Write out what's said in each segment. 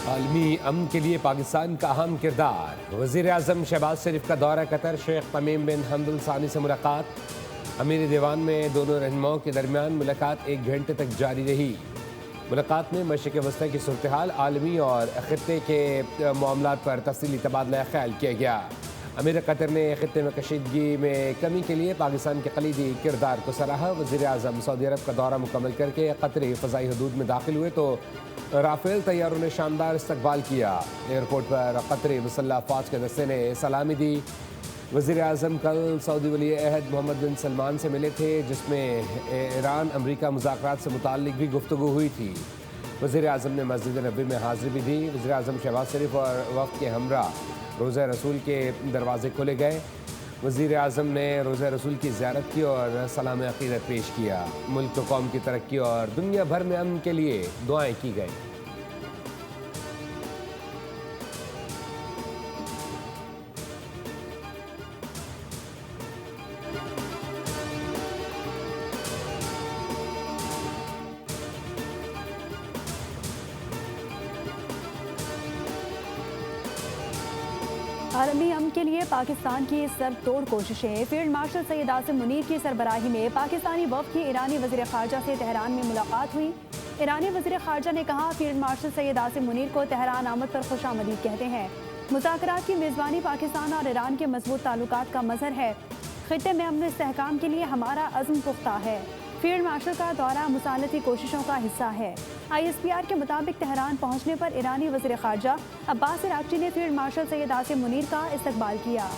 عالمی امن کے لیے پاکستان کا اہم کردار۔ وزیر اعظم شہباز شریف کا دورہ قطر، شیخ تمیم بن حمد الثانی سے ملاقات۔ امیر دیوان میں دونوں رہنماؤں کے درمیان ملاقات 1 گھنٹے تک جاری رہی۔ ملاقات میں مشرق وسطی کی صورتحال، عالمی اور خطے کے معاملات پر تفصیلی تبادلہ خیال کیا گیا۔ امیر قطر نے خطے میں کشیدگی میں کمی کے لیے پاکستان کے کلیدی کردار کو سراہا۔ وزیر اعظم سعودی عرب کا دورہ مکمل کر کے قطری فضائی حدود میں داخل ہوئے تو رافیل طیاروں نے شاندار استقبال کیا۔ ایئرپورٹ پر قطری مسلح افواج کے دستے نے سلامی دی۔ وزیر اعظم کل سعودی ولی عہد محمد بن سلمان سے ملے تھے، جس میں ایران امریکہ مذاکرات سے متعلق بھی گفتگو ہوئی تھی۔ وزیر اعظم نے مسجد نبوی میں حاضری بھی دی۔ وزیر اعظم شہباز شریف اور وفد کے ہمراہ روضہ رسول کے دروازے کھولے گئے۔ وزیر اعظم نے روضہ رسول کی زیارت کی اور سلام عقیدت پیش کیا۔ ملک و قوم کی ترقی اور دنیا بھر میں امن کے لیے دعائیں کی گئیں۔ عالمی امن کے لیے پاکستان کی سر توڑ کوششیں۔ فیلڈ مارشل سید عاصم منیر کی سربراہی میں پاکستانی وفد کی ایرانی وزیر خارجہ سے تہران میں ملاقات ہوئی۔ ایرانی وزیر خارجہ نے کہا، فیلڈ مارشل سید عاصم منیر کو تہران آمد پر خوش آمدید کہتے ہیں۔ مذاکرات کی میزبانی پاکستان اور ایران کے مضبوط تعلقات کا مظہر ہے۔ خطے میں امن و استحکام کے لیے ہمارا عزم پختہ ہے۔ فیلڈ مارشل کا دورہ مصالحتی کوششوں کا حصہ ہے۔ ISPR کے مطابق تہران پہنچنے پر ایرانی وزیر خارجہ عباس عراقچی نے فیلڈ مارشل سید عاصم منیر کا استقبال کیا۔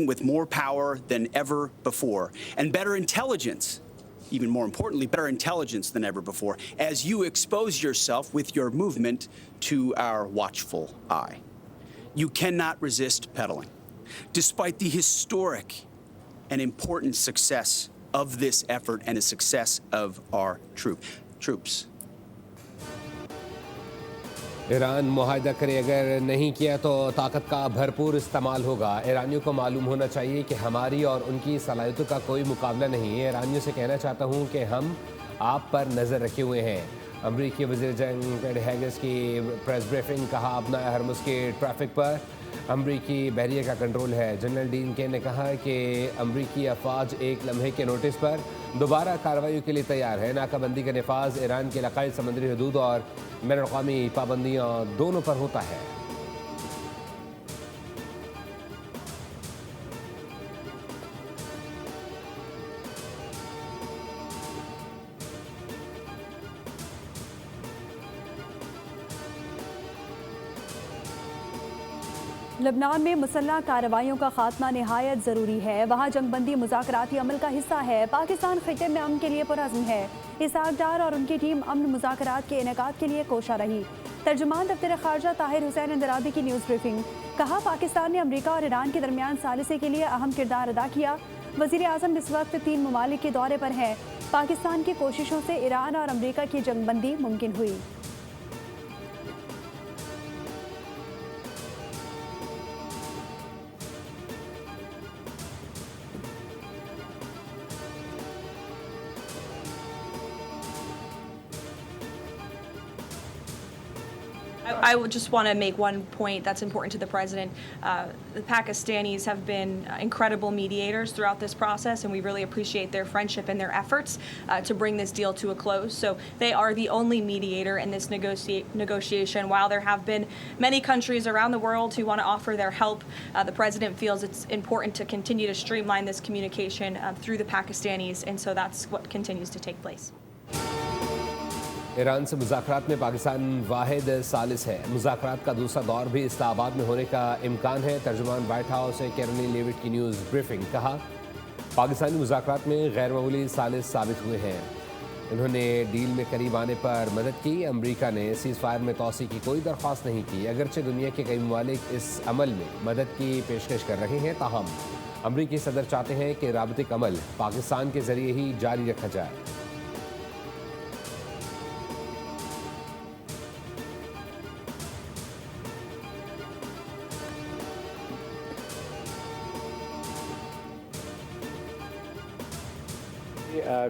With more power than ever before, and better intelligence, even more importantly, better intelligence than ever before, as you expose yourself with your movement to our watchful eye. You cannot resist pedaling. Despite the historic and important success of this effort and the success of our troops. Iran معاہدہ کرے، اگر نہیں کیا تو طاقت کا بھرپور استعمال ہوگا۔ ایرانیوں کو معلوم ہونا چاہیے کہ ہماری اور ان کی صلاحیتوں کا کوئی مقابلہ نہیں ہے۔ ایرانیوں سے کہنا چاہتا ہوں کہ ہم آپ پر نظر رکھے ہوئے ہیں۔ امریکی وزیر جنگ ٹیڈ ہیگس کی پریس بریفنگ، کہا اپنا ہرمز کے ٹریفک پر امریکی بحریہ کا کنٹرول ہے۔ جنرل ڈین کین نے کہا کہ امریکی افواج ایک لمحے کے نوٹس پر دوبارہ کارروائیوں کے لیے تیار ہے۔ ناکہ بندی کا نفاذ ایران کے علاقائی سمندری حدود اور بین الاقوامی پابندیاں دونوں پر ہوتا ہے۔ لبنان میں مسلح کارروائیوں کا خاتمہ نہایت ضروری ہے۔ وہاں جنگ بندی مذاکراتی عمل کا حصہ ہے۔ پاکستان خطے میں امن کے لیے پرعزم ہے۔ اسحاق ڈار اور ان کی ٹیم امن مذاکرات کے انعقاد کے لیے کوشاں رہی۔ ترجمان دفتر خارجہ طاہر حسین اندرابی کی نیوز بریفنگ، کہا پاکستان نے امریکہ اور ایران کے درمیان ثالثی کے لیے اہم کردار ادا کیا۔ وزیر اعظم اس وقت 3 ممالک کے دورے پر ہیں۔ پاکستان کی کوششوں سے ایران اور امریکہ کی جنگ بندی ممکن ہوئی۔ I would just want to make one point that's important to the president. The Pakistanis have been incredible mediators throughout this process, and we really appreciate their friendship and their efforts to bring this deal to a close. So they are the only mediator in this negotiation. While there have been many countries around the world who want to offer their help, the president feels it's important to continue to streamline this communication through the Pakistanis, and so that's what continues to take place. Iran سے مذاکرات میں پاکستان واحد ثالث ہے۔ مذاکرات کا دوسرا دور بھی اسلام آباد میں ہونے کا امکان ہے۔ ترجمان وائٹ ہاؤس سے کیرولین لیوٹ کی نیوز بریفنگ، کہا پاکستانی مذاکرات میں غیر معمولی ثالث ثابت ہوئے ہیں۔ انہوں نے ڈیل میں قریب آنے پر مدد کی۔ امریکہ نے سیز فائر میں توسیع کی کوئی درخواست نہیں کی۔ اگرچہ دنیا کے کئی ممالک اس عمل میں مدد کی پیشکش کر رہے ہیں، تاہم امریکی صدر چاہتے ہیں کہ رابطے کا عمل پاکستان کے ذریعے ہی جاری رکھا جائے۔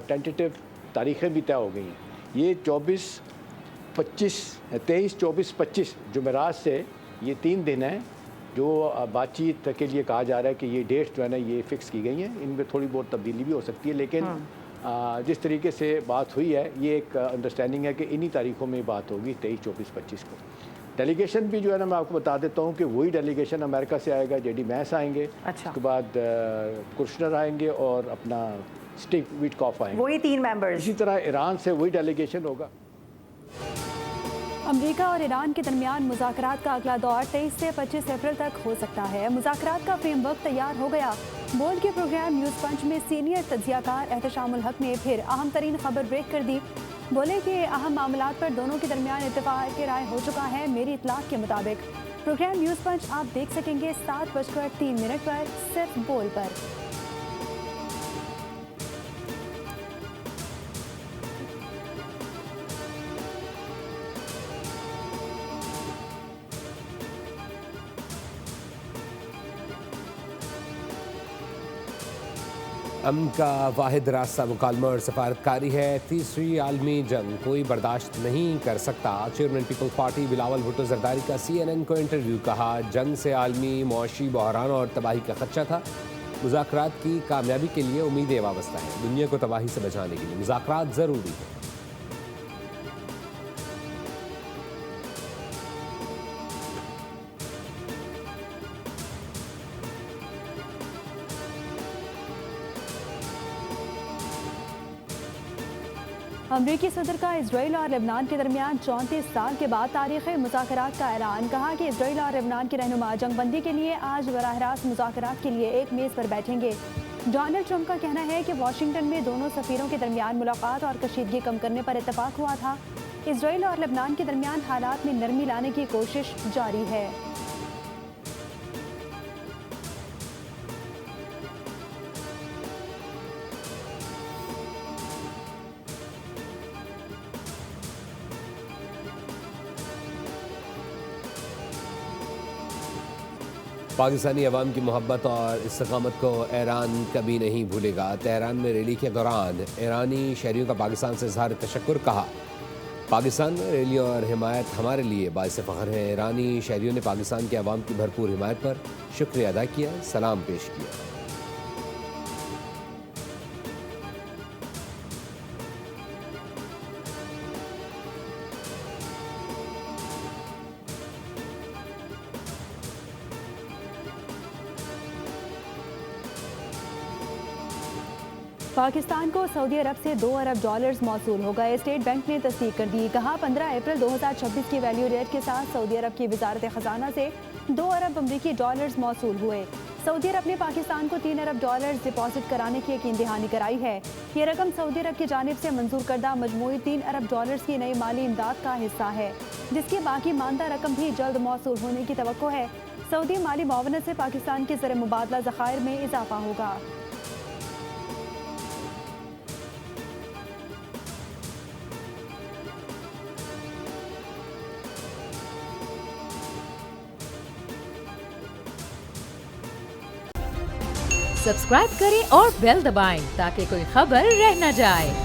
ٹینٹیٹیو تاریخیں بھی طے ہو گئی ہیں. یہ 23 24 25 جمعرات سے یہ 3 دن ہیں جو بات چیت کے لیے کہا جا رہا ہے کہ یہ ڈیٹس جو ہے نا یہ فکس کی گئی ہیں. ان میں تھوڑی بہت تبدیلی بھی ہو سکتی ہے, لیکن جس طریقے سے بات ہوئی ہے یہ ایک انڈرسٹینڈنگ ہے کہ انہی تاریخوں میں بات ہوگی 23 24 25 کو. ڈیلیگیشن بھی جو ہے نا میں آپ کو بتا دیتا ہوں کہ وہی ڈیلیگیشن امریکہ سے آئے گا, جے ڈی میس آئیں گے, اس کے بعد کرشنر آئیں گے اور اپنا اسٹیو ویٹکاف آئیں گے, وہی 3 ممبرز. اسی طرح ایران سے وہی ڈیلیگیشن ہوگا. امریکہ اور ایران کے درمیان مذاکرات کا اگلا دور 23 سے 25 اپریل تک ہو سکتا ہے. مذاکرات کا فریم ورک تیار ہو گیا. بورڈ کے پروگرام نیوز پنچ میں سینئر تجزیہ کار احتشام الحق نے پھر اہم ترین خبر بریک کر دی. بولے کہ اہم معاملات پر دونوں کے درمیان اتفاق رائے ہو چکا ہے. میری اطلاع کے مطابق پروگرام نیوز پنچ آپ دیکھ سکیں گے 7:03 پر صرف بول پر. امن کا واحد راستہ مکالمہ اور سفارتکاری ہے. تیسری عالمی جنگ کوئی برداشت نہیں کر سکتا. چیئرمین پیپلز پارٹی بلاول بھٹو زرداری کا CNN کو انٹرویو. کہا جنگ سے عالمی معاشی بحران اور تباہی کا خدشہ تھا. مذاکرات کی کامیابی کے لیے امیدیں وابستہ ہیں. دنیا کو تباہی سے بچانے کے لیے مذاکرات ضروری ہیں. امریکی صدر کا اسرائیل اور لبنان کے درمیان 34 سال کے بعد تاریخی مذاکرات کا اعلان. کہا کہ اسرائیل اور لبنان کے رہنما جنگ بندی کے لیے آج براہ راست مذاکرات کے لیے ایک میز پر بیٹھیں گے. ڈونلڈ ٹرمپ کا کہنا ہے کہ واشنگٹن میں دونوں سفیروں کے درمیان ملاقات اور کشیدگی کم کرنے پر اتفاق ہوا تھا. اسرائیل اور لبنان کے درمیان حالات میں نرمی لانے کی کوشش جاری ہے. پاکستانی عوام کی محبت اور استقامت کو ایران کبھی نہیں بھولے گا. تہران میں ریلی کے دوران ایرانی شہریوں کا پاکستان سے اظہار تشکر. کہا پاکستان میں ریلی اور حمایت ہمارے لیے باعث فخر ہے. ایرانی شہریوں نے پاکستان کے عوام کی بھرپور حمایت پر شکریہ ادا کیا, سلام پیش کیا. پاکستان کو سعودی عرب سے $2 ارب موصول ہو گئے. اسٹیٹ بینک نے تصدیق کر دی. کہا 15 اپریل 2026 کی ویلیو ریٹ کے ساتھ سعودی عرب کی وزارت خزانہ سے $2 ارب امریکی موصول ہوئے. سعودی عرب نے پاکستان کو $3 ارب ڈپازٹ کرانے کی یقین دہانی کرائی ہے. یہ رقم سعودی عرب کی جانب سے منظور کردہ مجموعی $3 ارب کی نئی مالی امداد کا حصہ ہے, جس کی باقی ماندہ رقم بھی جلد موصول ہونے کی توقع ہے. سعودی مالی معاونت سے پاکستان کے زر مبادلہ ذخائر میں اضافہ ہوگا. سبسکرائب کریں اور بیل دبائیں تاکہ کوئی خبر رہ نہ جائے.